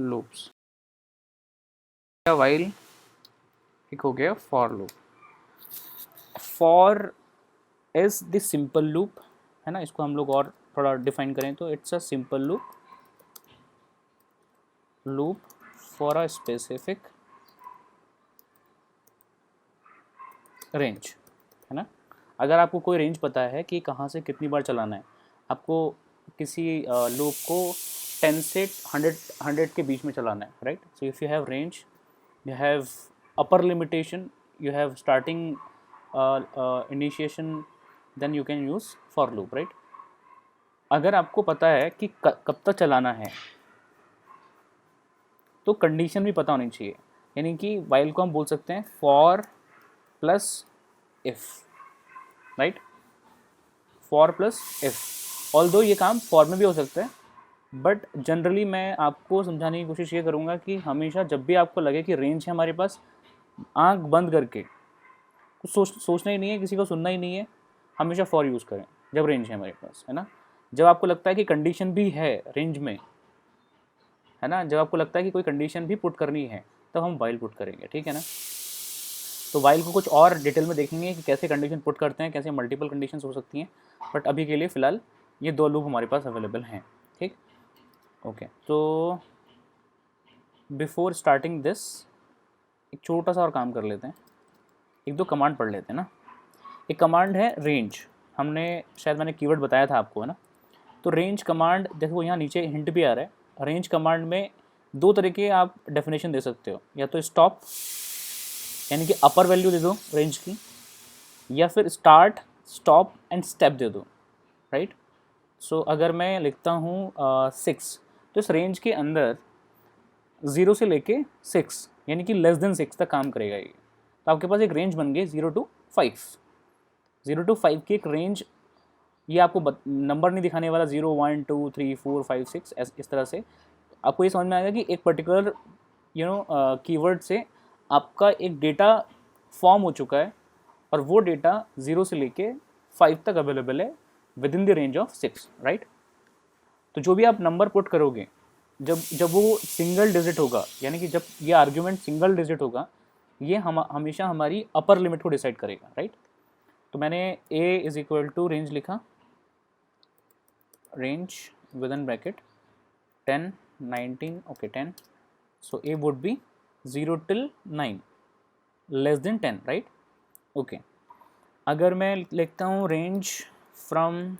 Loops, while एक हो गया for loop. For is the simple loop, है ना, इसको हम लोग और थोड़ा डिफाइन करें तो it's a simple loop for a specific range, है ना। अगर आपको कोई रेंज पता है कि कहाँ से कितनी बार चलाना है, आपको किसी लूप को 10 से 100 के बीच में चलाना है, right. So if you have range, you have upper limitation, you have starting initiation, then you can use for loop, right। अगर आपको पता है कि कब तक चलाना है तो कंडीशन भी पता होनी चाहिए, यानी कि while को हम बोल सकते हैं for plus if, right, for plus if। Although ये काम for में भी हो सकता है, बट जनरली मैं आपको समझाने की कोशिश ये करूँगा कि हमेशा जब भी आपको लगे कि रेंज है हमारे पास, आंख बंद करके कुछ सोचना ही नहीं है, किसी को सुनना ही नहीं है, हमेशा फॉर यूज़ करें जब रेंज है हमारे पास, है ना। जब आपको लगता है कि कंडीशन भी है रेंज में, है ना, जब आपको लगता है कि कोई कंडीशन भी पुट करनी है, तब हम वाइल पुट करेंगे, ठीक है ना। तो वाइल को कुछ और डिटेल में देखेंगे कि कैसे कंडीशन पुट करते हैं, कैसे मल्टीपल कंडीशन हो सकती हैं, बट अभी के लिए फ़िलहाल ये 2 लूप हमारे पास अवेलेबल हैं, ठीक। ओके, तो बिफोर स्टार्टिंग दिस एक छोटा सा और काम कर लेते हैं, एक दो कमांड पढ़ लेते हैं ना। एक कमांड है रेंज, हमने शायद मैंने कीवर्ड बताया था आपको, है ना। तो रेंज कमांड देखो, यहाँ नीचे हिंट भी आ रहा है। रेंज कमांड में 2 तरह के आप डेफिनेशन दे सकते हो, या तो स्टॉप यानी कि अपर वैल्यू दे दो रेंज की, या फिर स्टार्ट, स्टॉप एंड स्टेप दे दो, राइट। सो अगर मैं लिखता हूँ 6, तो इस रेंज के अंदर 0 से लेके 6 यानी कि लेस देन 6 तक काम करेगा ये। तो आपके पास एक रेंज बन गई 0 to 5, 0 to 5 की एक रेंज। ये आपको नंबर नहीं दिखाने वाला 0 1 2 3 4 5 6 इस तरह से। आपको ये समझ में आएगा कि एक पर्टिकुलर कीवर्ड से आपका एक डेटा फॉर्म हो चुका है, और वो डेटा 0 से लेके 5 तक अवेलेबल है with in the range of 6, right. तो जो भी आप नंबर पुट करोगे, जब जब वो सिंगल डिजिट होगा, यानी कि जब ये आर्ग्यूमेंट सिंगल डिजिट होगा, ये हमेशा हमारी अपर लिमिट को डिसाइड करेगा, राइट। तो मैंने a is equal to range लिखा, range within bracket 10 19, okay 10, so a would be 0 till 9 less than 10, right. Okay, अगर मैं लिखता हूँ रेंज फ्रॉम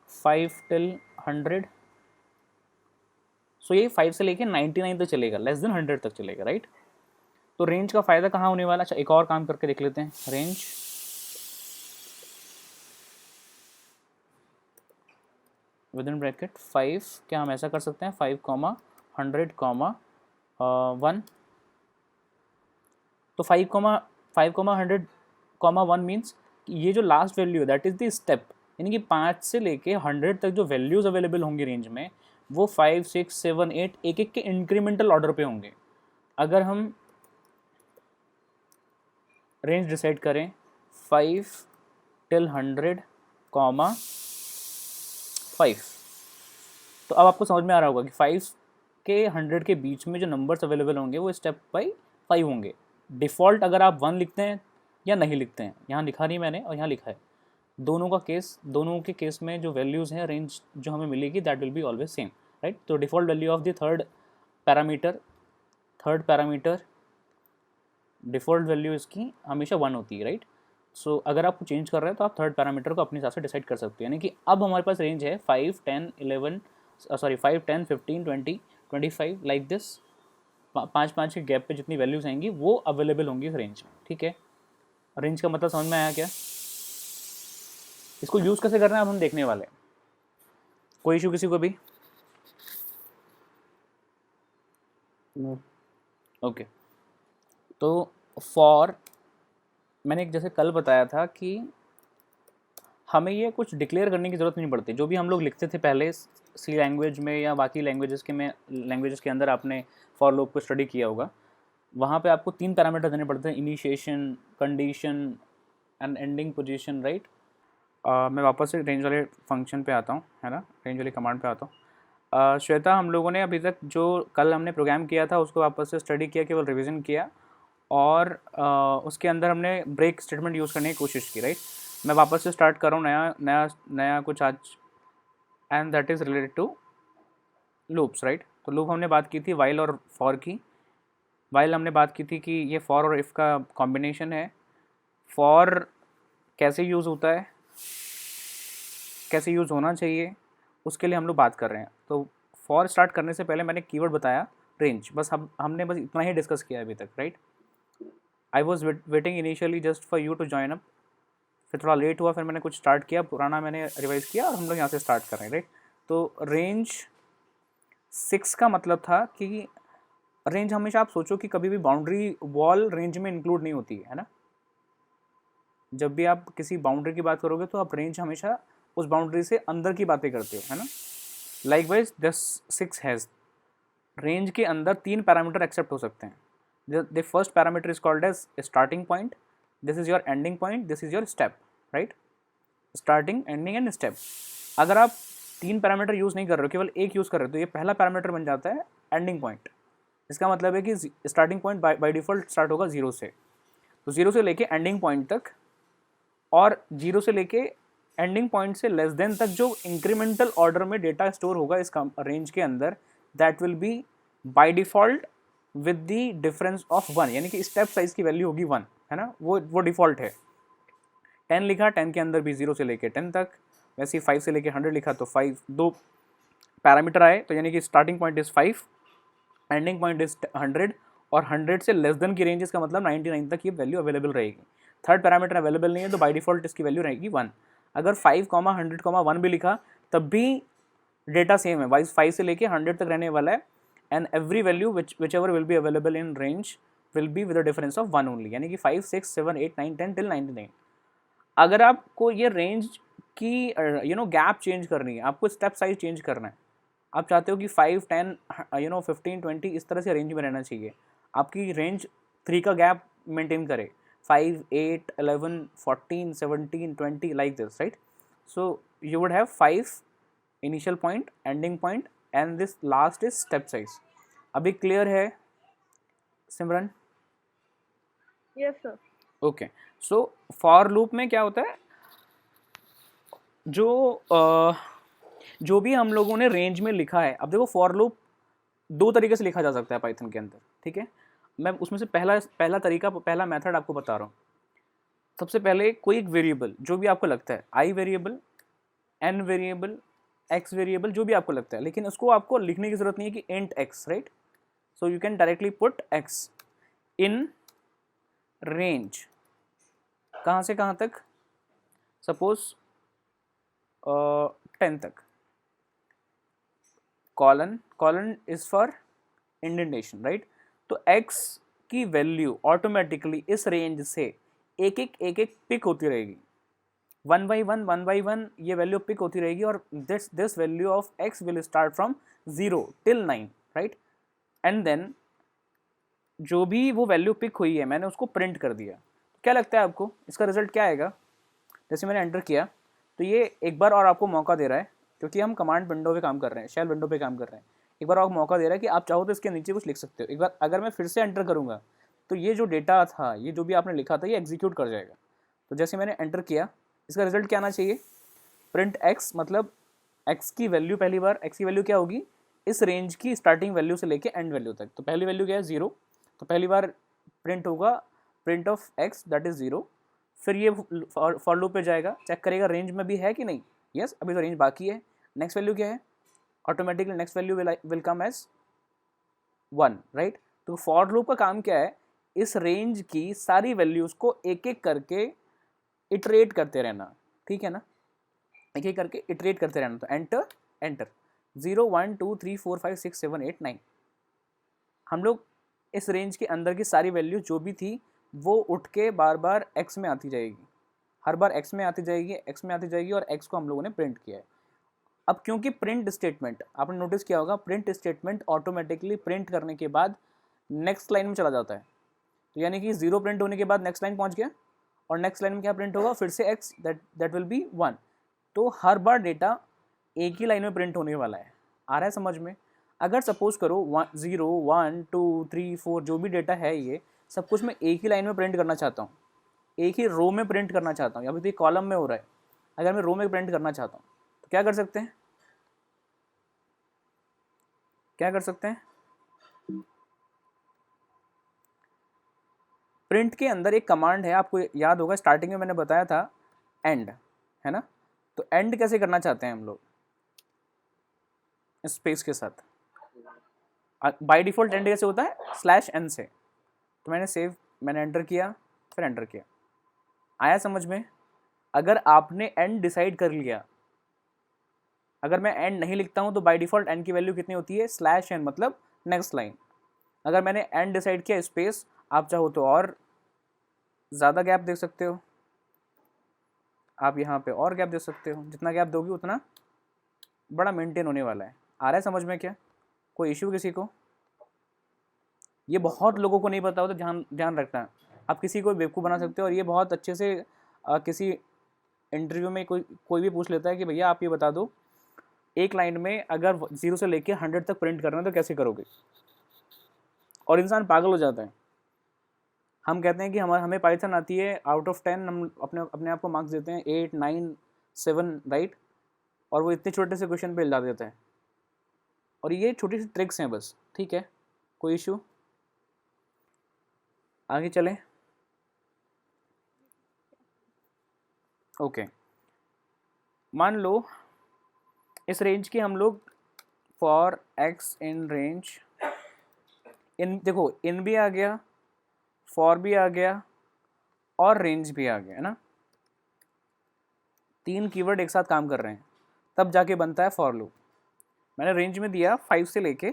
5 till 100, सो ये 5 से लेके 99 तक चलेगा, लेस देन 100 तक चलेगा, राइट। तो रेंज का फ़ायदा कहाँ होने वाला। अच्छा, एक और काम करके देख लेते हैं। रेंज विद इन ब्रैकेट 5, क्या हम ऐसा कर सकते हैं 5 100 1, तो 5 100 1 मीन्स ये जो लास्ट वैल्यू है दैट इज़ द स्टेप, यानी कि 5 से लेके 100 तक जो वैल्यूज़ अवेलेबल होंगी रेंज में, वो 5 6 7 8 एक एक के इंक्रीमेंटल ऑर्डर पे होंगे। अगर हम रेंज डिसाइड करें 5 till 100 5, तो अब आपको समझ में आ रहा होगा कि 5 के 100 के बीच में जो नंबर्स अवेलेबल होंगे वो स्टेप बाई 5 होंगे। डिफ़ॉल्ट अगर आप 1 लिखते हैं या नहीं लिखते हैं, यहाँ लिखा नहीं मैंने और यहाँ लिखा है, दोनों के केस में जो वैल्यूज़ हैं, रेंज जो हमें मिलेगी that will be always same, right. तो default value of the third parameter default value इसकी हमेशा 1 होती है, राइट। सो अगर आप चेंज कर रहे हैं तो आप थर्ड पैरामीटर को अपने हिसाब से डिसाइड कर सकते हैं, यानी कि अब हमारे पास रेंज है 5 10 11 5 10 15 20 25 लाइक दिस। 5 के गैप पे जितनी वैल्यूज आएंगी वो अवेलेबल होंगी इस रेंज में, ठीक है। रेंज का मतलब समझ में आया क्या। इसको यूज़ कैसे करना है अब हम देखने वाले हैं। कोई इशू किसी को भी। ओके, तो फॉर मैंने जैसे कल बताया था कि हमें ये कुछ डिक्लेयर करने की ज़रूरत नहीं पड़ती। जो भी हम लोग लिखते थे पहले सी लैंग्वेज में या बाकी लैंग्वेजेस के अंदर आपने फॉर लूप को स्टडी किया होगा, वहाँ पे आपको 3 पैरामीटर देने पड़ते हैं, initiation, condition and ending position, right. मैं वापस से रेंज वाले फंक्शन पे आता हूँ, है ना, रेंज वाले कमांड पे आता हूँ। श्वेता, हम लोगों ने अभी तक जो कल हमने प्रोग्राम किया था उसको वापस से स्टडी किया, केवल रिवीजन किया, और उसके अंदर हमने ब्रेक स्टेटमेंट यूज़ करने की कोशिश की, राइट। मैं वापस से स्टार्ट कर रहा हूँ नया नया नया कुछ आज, and that is related to loops, right. तो लूप हमने बात की थी वाइल और फॉर की। वाइल हमने बात की थी कि ये फॉर और इफ़ का कॉम्बिनेशन है। फॉर कैसे यूज़ होता है, कैसे यूज़ होना चाहिए, उसके लिए हम लोग बात कर रहे हैं। तो फॉर स्टार्ट करने से पहले मैंने कीवर्ड बताया रेंज, बस हमने बस इतना ही डिस्कस किया अभी तक, right. I was waiting initially just for you to join up, फिर थोड़ा लेट हुआ, फिर मैंने कुछ स्टार्ट किया, पुराना मैंने रिवाइज किया, और हम लोग यहाँ से स्टार्ट कर रहे हैं, राइट। तो रेंज 6 का मतलब था कि रेंज हमेशा आप सोचो कि कभी भी बाउंड्री वॉल रेंज में इंक्लूड नहीं होती है ना। जब भी आप किसी बाउंड्री की बात करोगे तो आप रेंज हमेशा उस बाउंड्री से अंदर की बातें करते हो, है ना। लाइकवाइज दिस 6 हैज़, रेंज के अंदर 3 पैरामीटर एक्सेप्ट हो सकते हैं। The first parameter is called as starting point, this is your ending point, this is your step, right. Starting, ending and step. अगर आप 3 पैरामीटर यूज़ नहीं कर रहे हो, केवल एक यूज़ कर रहे हो, तो ये पहला पैरामीटर बन जाता है एंडिंग पॉइंट। इसका मतलब है कि starting point by default start होगा 0 से, तो 0 से लेके एंडिंग पॉइंट तक, और 0 से लेके एंडिंग पॉइंट से लेस देन तक जो इंक्रीमेंटल ऑर्डर में डेटा स्टोर होगा इस रेंज के अंदर, that will B by default with the difference of 1, यानी कि स्टेप साइज की वैल्यू होगी 1, है ना। वो डिफ़ॉल्ट है। 10 लिखा, 10 के अंदर भी 0 से लेके 10 तक, वैसे ही 5 से लेके 100 लिखा तो 5, 2 पैरामीटर आए, तो यानी कि starting point is 5, ending point is 100, और 100 से लेस देन की रेंज, इसका मतलब 99 तक ये वैल्यू अवेलेबल रहेगी। थर्ड पैरामीटर अवेलेबल नहीं है तो बाय डिफ़ॉल्ट इसकी वैल्यू रहेगी 1। अगर 5, 100, 1 भी लिखा तब भी डेटा सेम है, वाइज 5 से लेके 100 तक रहने वाला है, and every value which ever will be available in range will be with the difference of 1 only, यानी कि 5, 6, 7, 8, 9, 10 टिल 99। अगर आपको ये रेंज की गैप चेंज करनी है, आपको स्टेप साइज चेंज करना है, आप चाहते हो कि 5, 10, 15, 20 इस तरह से रेंज में रहना चाहिए, आपकी रेंज 3 का गैप मेंटेन करे, 5, 8, 11, 14, 17, 20 like this, right. So you would have 5 initial point, ending point, and this last is step size. अभी क्लियर है Simran? Yes sir. Okay, so for loop में क्या होता है, जो भी हम लोगों ने रेंज में लिखा है, अब देखो फॉर लूप 2 तरीके से लिखा जा सकता है पाइथन के अंदर, ठीक है। मैं उसमें से पहला तरीका, पहला मेथड आपको बता रहा हूँ। सबसे पहले कोई एक वेरिएबल जो भी आपको लगता है, I variable, N variable, X variable, जो भी आपको लगता है, लेकिन उसको आपको लिखने की जरूरत नहीं है कि int x, right. So you can directly put x in range, कहाँ से कहाँ तक, सपोज 10 तक, colon is for indentation, right. तो x की वैल्यू ऑटोमेटिकली इस रेंज से एक एक पिक होती रहेगी, 1 by 1 ये वैल्यू पिक होती रहेगी, और this value of x will start from 0 till 9, right. And then जो भी वो वैल्यू पिक हुई है मैंने उसको प्रिंट कर दिया। क्या लगता है आपको इसका रिजल्ट क्या आएगा? जैसे मैंने एंटर किया तो ये एक बार और आपको मौका दे रहा है, क्योंकि हम कमांड विंडो पे काम कर रहे हैं, शेल विंडो पे काम कर रहे हैं। एक बार आपको मौका दे रहा है कि आप चाहो तो इसके नीचे कुछ लिख सकते हो। एक बार अगर मैं फिर से एंटर करूँगा तो ये जो डेटा था, ये जो भी आपने लिखा था, ये एग्जीक्यूट कर जाएगा। तो जैसे मैंने एंटर किया, इसका रिजल्ट क्या आना चाहिए? प्रिंट एक्स, मतलब एक्स की वैल्यू, पहली बार एक्स की वैल्यू क्या होगी, इस रेंज की स्टार्टिंग वैल्यू से लेके एंड वैल्यू तक। तो पहली वैल्यू क्या है? 0। तो पहली बार प्रिंट होगा print of x that is 0। फिर ये फॉर लूप पे जाएगा, चेक करेगा रेंज में भी है कि नहीं। यस, अभी तो रेंज बाकी है। नेक्स्ट वैल्यू क्या है? Automatically next value will come as 1, right. तो फॉर लूप का काम क्या है? इस रेंज की सारी वैल्यूज़ को एक एक करके इटरेट करते रहना, ठीक है ना, एक एक करके इटरेट करते रहना। तो एंटर एंटर 0, 1, 2, 3, 4, 5, 6, 7, 8, 9। हम लोग इस रेंज के अंदर की सारी वैल्यू जो भी थी वो उठ के बार बार x में आती जाएगी, हर बार x में आती जाएगी, x में आती जाएगी, और x को हम लोगों ने प्रिंट किया है। अब क्योंकि प्रिंट स्टेटमेंट, आपने नोटिस किया होगा, प्रिंट स्टेटमेंट ऑटोमेटिकली प्रिंट करने के बाद नेक्स्ट लाइन में चला जाता है। तो यानी कि 0 प्रिंट होने के बाद नेक्स्ट लाइन पहुंच गया, और नेक्स्ट लाइन में क्या प्रिंट होगा? फिर से x, दैट विल बी 1। तो हर बार डेटा एक ही लाइन में प्रिंट होने वाला है, आ रहा है समझ में? अगर सपोज करो 0 1 2 3 4 जो भी डेटा है ये सब कुछ मैं एक ही लाइन में प्रिंट करना चाहता हूँ, एक ही रो में प्रिंट करना चाहता हूँ, या फिर कॉलम में हो रहा है, अगर मैं रो में प्रिंट करना चाहता हूँ तो क्या कर सकते हैं? क्या कर सकते हैं? प्रिंट के अंदर एक कमांड है, आपको याद होगा स्टार्टिंग में मैंने बताया था, एंड, है ना? तो एंड कैसे करना चाहते हैं हम लोग? स्पेस के साथ। बाय डिफॉल्ट एंड कैसे होता है? स्लैश एन से। तो मैंने एंटर किया, फिर एंटर किया। आया समझ में? अगर आपने एंड डिसाइड कर लिया, अगर मैं एंड नहीं लिखता हूं तो बाय डिफॉल्ट एंड की वैल्यू कितनी होती है? स्लैश एन, मतलब नेक्स्ट लाइन। अगर मैंने एंड डिसाइड किया स्पेस, आप चाहो तो और ज़्यादा गैप दे सकते हो, आप यहाँ पे और गैप दे सकते हो, जितना गैप दोगे उतना बड़ा मेंटेन होने वाला है। आ रहा है समझ में क्या? कोई इश्यू किसी को? ये बहुत लोगों को नहीं पता होता, ध्यान ध्यान रखना है। आप किसी को बेवकूफ़ बना सकते हो, और ये बहुत अच्छे से किसी इंटरव्यू में कोई भी पूछ लेता है कि भैया आप ये बता दो, एक लाइन में अगर 0 से लेके 100 तक प्रिंट करना है तो कैसे करोगे? और इंसान पागल हो जाता है। हम कहते हैं कि हमें पाइथन आती है, आउट ऑफ 10 हम अपने अपने आप को मार्क्स देते हैं 8 9 7, राइट? और वो इतने छोटे से क्वेश्चन पे ला देता है। और ये छोटी सी ट्रिक्स हैं बस, ठीक है? कोई इशू? आगे चलें? ओके, मान लो इस रेंज की हम लोग फॉर एक्स इन रेंज, इन देखो इन भी आ गया, फॉर भी आ गया, और रेंज भी आ गया, है ना? 3 कीवर्ड एक साथ काम कर रहे हैं, तब जाके बनता है फॉर लूप। मैंने रेंज में दिया 5 से लेके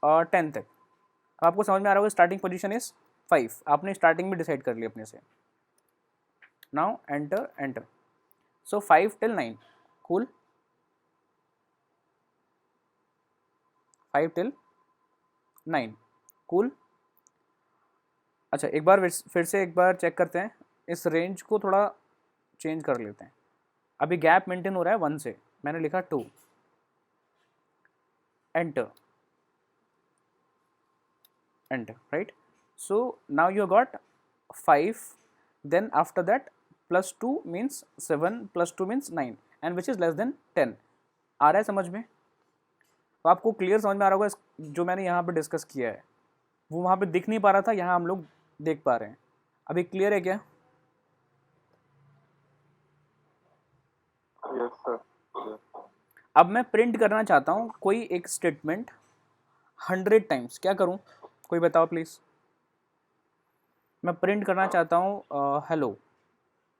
10 तक। अब आपको समझ में आ रहा होगा स्टार्टिंग पोजीशन इज 5, आपने स्टार्टिंग में डिसाइड कर लिया अपने से। नाउ एंटर एंटर, सो 5 till 9, कूल। 5 till 9, cool. अच्छा, एक बार फिर से एक बार चेक करते हैं, इस रेंज को थोड़ा चेंज कर लेते हैं। अभी गैप मेंटेन हो रहा है 1 से, मैंने लिखा 2, enter enter, right? So now you got 5, then after that +2 means 7, +2 means 9, and which is less than 10। आ रहा है समझ में? तो आपको क्लियर समझ में आ रहा होगा जो मैंने यहाँ पे डिस्कस किया है, वो वहाँ पे दिख नहीं पा रहा था, यहाँ हम लोग देख पा रहे हैं। अभी क्लियर है क्या? Yes sir. अब मैं प्रिंट करना चाहता हूँ कोई एक स्टेटमेंट 100 टाइम्स, क्या करूँ? कोई बताओ प्लीज़। मैं प्रिंट करना चाहता हूँ हेलो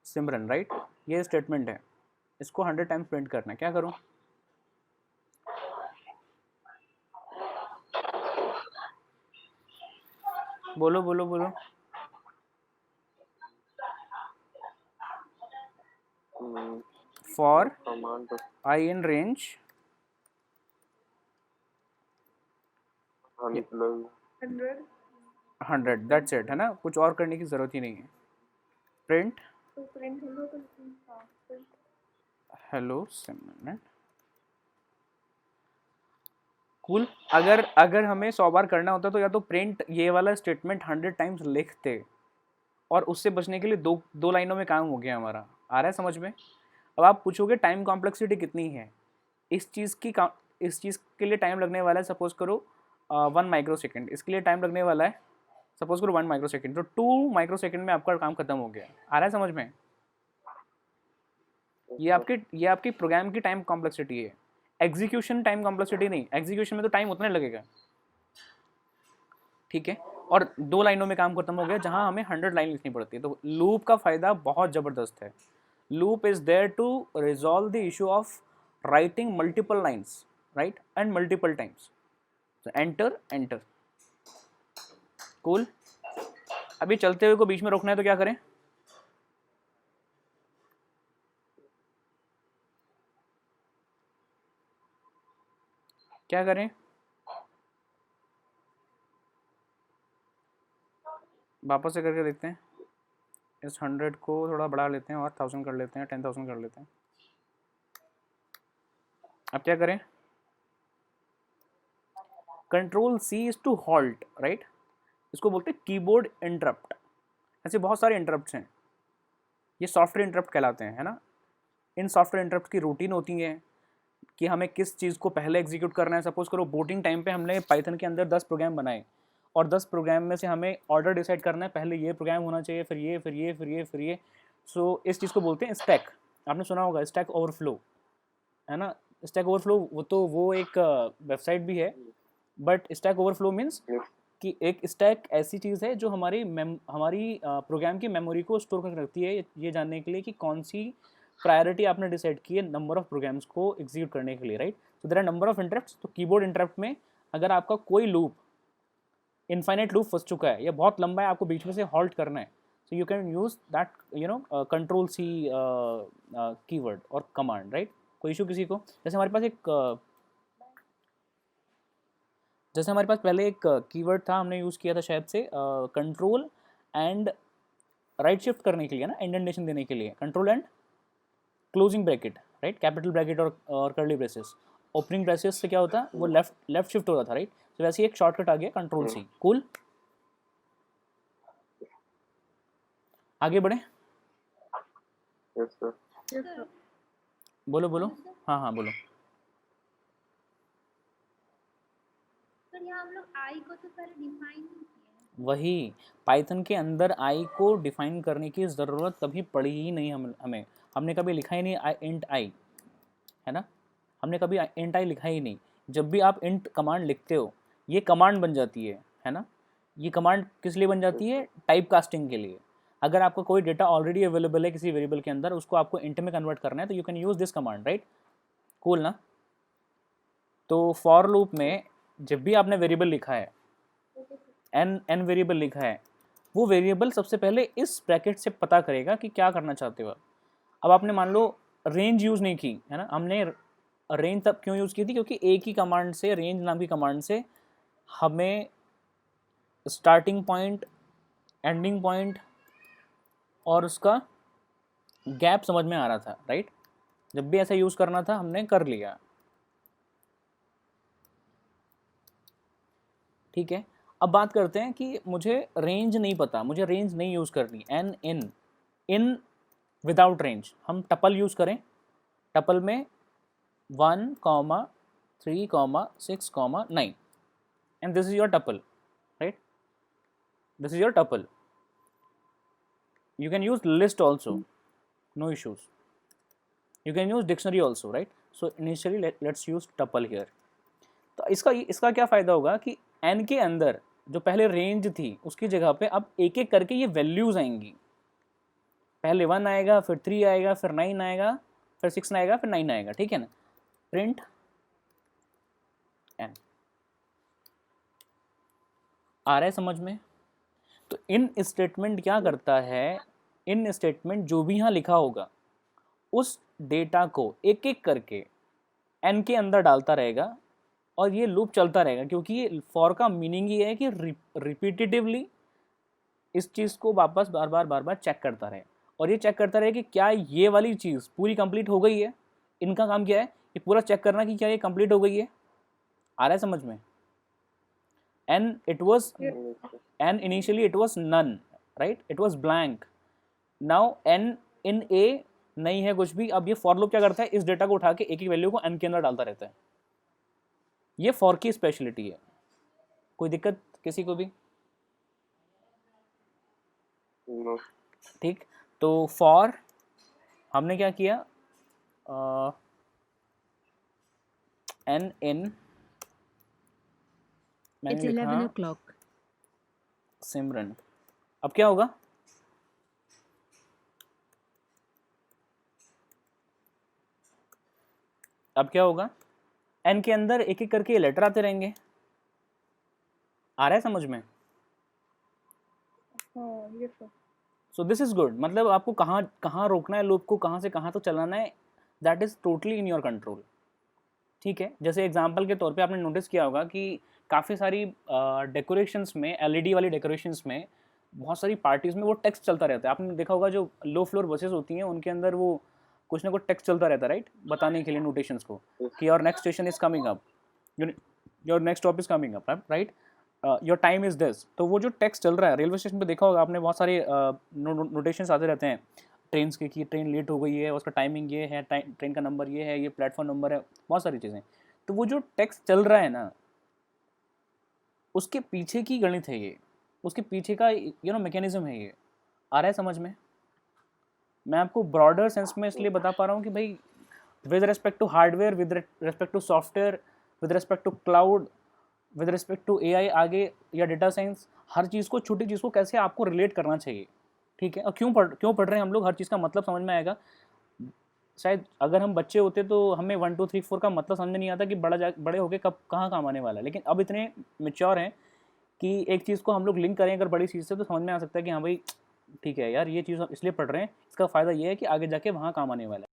सिमरन, राइट? ये स्टेटमेंट है, इसको 100 टाइम्स प्रिंट करना है, क्या करूँ? बोलो बोलो बोलो। For command I in range 100 100, that's it, है ना? कुछ और करने की ज़रूरत ही नहीं है। प्रिंट तो प्रिंट हेलो तो हाँ print। हेलो सिमरन, कूल। अगर हमें 100 बार करना होता तो या तो प्रिंट ये वाला स्टेटमेंट 100 टाइम्स लिखते, और उससे बचने के लिए दो लाइनों में काम हो गया हमारा। आ रहा है समझ में? अब आप पूछोगे टाइम कॉम्प्लेक्सिटी कितनी है इस चीज़ के लिए टाइम लगने वाला है, सपोज करो 1 माइक्रो सेकेंड, इसके लिए टाइम लगने वाला है सपोज करो 1 माइक्रो सेकेंड, तो 2 माइक्रो सेकेंड में आपका काम खत्म हो गया। आ रहा है समझ में? ये आपकी प्रोग्राम की टाइम कॉम्प्लेक्सिटी है, एग्जीक्यूशन टाइम कॉम्प्लेक्सिटी नहीं। एग्जीक्यूशन में तो टाइम उतना लगेगा, ठीक है? और 2 लाइनों में काम खत्म हो गया, जहां हमें 100 लाइन लिखनी पड़ती है। तो लूप का फायदा बहुत ज़बरदस्त है। Loop is there to resolve the issue of writing multiple lines, right, and multiple times. Enter enter, cool. अभी चलते हुए को बीच में रोकना है तो क्या करें? क्या करें? वापस से करके देखते हैं। इस 100 को थोड़ा बढ़ा लेते हैं और 1000 कर लेते हैं, 10,000 कर लेते हैं। अब क्या करें? Control C is to halt, right. इसको बोलते हैं कीबोर्ड इंटरप्ट। ऐसे बहुत सारे इंटरप्ट्स हैं, ये सॉफ्टवेयर इंटरप्ट कहलाते हैं, है ना। इन सॉफ्टवेयर इंटरप्ट की रूटीन होती है कि हमें किस चीज़ को पहले एग्जीक्यूट करना है। सपोज करो बोटिंग टाइम पे हमने पाइथन के अंदर 10 प्रोग्राम बनाए और 10 प्रोग्राम में से हमें ऑर्डर डिसाइड करना है, पहले ये प्रोग्राम होना चाहिए, फिर ये, फिर ये, फिर ये, फिर ये। सो इस चीज़ को बोलते हैं स्टैक। आपने सुना होगा स्टैक ओवरफ्लो, है ना। स्टैक ओवरफ्लो वो एक वेबसाइट भी है, बट स्टैक ओवरफ्लो मीन्स कि एक स्टैक ऐसी चीज़ है जो हमारी प्रोग्राम की मेमोरी को स्टोर करके रखती है, ये जानने के लिए कि कौन सी प्रायोरिटी आपने डिसाइड की है नंबर ऑफ प्रोग्राम्स को एग्जीक्यूट करने के लिए, right. So there are number of interrupts. तो कीबोर्ड इंटरप्ट में अगर आपका कोई लूप इनफाइनाइट लूप फंस चुका है या बहुत लंबा है, आपको बीच में से हॉल्ट करना है, so you can use that control C keyword और कमांड, राइट। कोई इशू किसी को? जैसे हमारे पास पहले एक कीवर्ड था, हमने यूज़ किया था शायद से कंट्रोल एंड राइट शिफ्ट करने के लिए ना, इंडेंटेशन देने के लिए, control and closing bracket, right. Capital bracket और कर्ली ब्रेसेस। ओपनिंग ब्रेसेस से क्या होता, वो लेफ्ट शिफ्ट होता था, राइट। तो वैसे ही एक शॉर्टकट आ गया कंट्रोल सी। कूल, आगे बढ़े। Yes sir. Yes, sir. बोलो। हाँ बोलो। सर यहाँ हम लोग आई को तो पहले डिफाइन नहीं किए। वही, पाइथन के अंदर आई को डिफाइन करने की ज़रूरत कभी पड़ी ही नहीं हमें। हमने कभी लिखा ही नहीं इंट आई, है ना। हमने कभी इंट आई लिखा ही नहीं। जब भी आप इंट कमांड लिखते हो, ये कमांड बन जाती है ना। ये कमांड किस लिए बन जाती है? टाइप कास्टिंग के लिए। अगर आपका कोई डेटा ऑलरेडी अवेलेबल है किसी वेरिएबल के अंदर, उसको आपको इंट में कन्वर्ट करना है, तो you can use this command, right. Cool ना। तो फॉर लूप में जब भी आपने वेरिएबल लिखा है, एन वेरिएबल लिखा है, वो वेरिएबल सबसे पहले इस ब्रैकेट से पता करेगा कि क्या करना चाहते हो। अब आपने मान लो रेंज यूज़ नहीं की, है ना। हमने रेंज तब क्यों यूज़ की थी? क्योंकि एक ही कमांड से, रेंज नाम की कमांड से, हमें स्टार्टिंग पॉइंट, एंडिंग पॉइंट और उसका गैप समझ में आ रहा था, राइट। जब भी ऐसा यूज़ करना था हमने कर लिया, ठीक है। अब बात करते हैं कि मुझे रेंज नहीं पता, मुझे रेंज नहीं यूज़ करनी। एन इन विदाउट रेंज, हम टपल यूज़ करें। टपल में 1, 3, 6, 9, and this is your tuple, right? This is your tuple. You can use list also, no issues. You can use dictionary also, right? So initially let's use tuple here. तो इसका क्या फ़ायदा होगा कि n के अंदर जो पहले रेंज थी उसकी जगह पे अब एक एक करके ये वैल्यूज़ आएंगी। पहले 1 आएगा, फिर 3 आएगा, फिर 9 आएगा, फिर 6 आएगा, फिर 9 आएगा, ठीक है ना। प्रिंट n आ रहा है समझ में? तो इन स्टेटमेंट क्या करता है, इन स्टेटमेंट जो भी यहाँ लिखा होगा उस डेटा को एक एक करके n के अंदर डालता रहेगा और ये लूप चलता रहेगा, क्योंकि ये फॉर का मीनिंग ये है कि रिपीटेटिवली इस चीज़ को वापस बार बार चेक करता रहे, और ये चेक करता रहे कि क्या ये वाली चीज़ पूरी कंप्लीट हो गई है। इनका काम क्या है? ये पूरा चेक करना कि क्या ये कंप्लीट हो गई है। आ रहा है समझ में? and initially it was none, right? It was blank. now n in a नहीं है कुछ भी। अब ये फॉर लूप क्या करता है? इस डेटा को उठा के एक ही वैल्यू को n के अंदर डालता रहता है। ये फॉर की स्पेशलिटी है। कोई दिक्कत किसी को भी? नो। ठीक, तो फॉर हमने क्या किया, n in मैंने It's 11 लिखा o'clock. सिमरन। अब क्या होगा? अब क्या होगा? एन के अंदर एक एक करके लेटर आते रहेंगे। आ रहा है समझ में? हाँ, yes sir. So this is good. मतलब आपको कहाँ रोकना है लूप को, कहाँ से कहाँ तक चलाना है, that is totally in your control, ठीक है। जैसे एग्जांपल के तौर पे आपने नोटिस किया होगा कि काफ़ी सारी डेकोरेशंस में, एलईडी वाली डेकोरेशंस में बहुत सारी पार्टीज़ में वो टेक्स्ट चलता रहता है। आपने देखा होगा जो लो फ्लोर बसेस होती हैं उनके अंदर वो कुछ ना कुछ टेक्स्ट चलता रहता है, राइट, बताने के लिए नोटेशंस को कि और next station is coming up, your next topic is coming up, right, your time is this. तो वो जो टेक्स्ट चल रहा है, रेलवे स्टेशन पे देखा होगा आपने, बहुत सारे नोटेशंस आते रहते हैं ट्रेन के, कि ट्रेन लेट हो गई है, उसका टाइमिंग ये है, ट्रेन का नंबर ये है, ये प्लेटफॉर्म नंबर है, बहुत सारी चीज़ें। तो वो जो टेक्स्ट चल रहा है ना, उसके पीछे की गणित है ये, उसके पीछे का मैकेनिज्म है ये। आ रहा है समझ में? मैं आपको ब्रॉडर सेंस में इसलिए बता पा रहा हूँ कि भाई with respect to hardware, with respect to software, with respect to cloud, with respect to AI आगे, या डेटा साइंस, हर चीज़ को, छोटी चीज़ को कैसे आपको रिलेट करना चाहिए, ठीक है। और क्यों पढ़ रहे हैं हम लोग, हर चीज़ का मतलब समझ में आएगा। शायद अगर हम बच्चे होते तो हमें 1 2 3 4 का मतलब समझ में नहीं आता कि बड़े होके कब कहाँ काम आने वाला है। लेकिन अब इतने मेच्योर हैं कि एक चीज़ को हम लोग लिंक करें अगर बड़ी चीज़ से, तो समझ में आ सकता है कि हाँ भाई ठीक है यार, ये चीज़ हम इसलिए पढ़ रहे हैं, इसका फ़ायदा ये है कि आगे जाके वहाँ काम आने वाला है।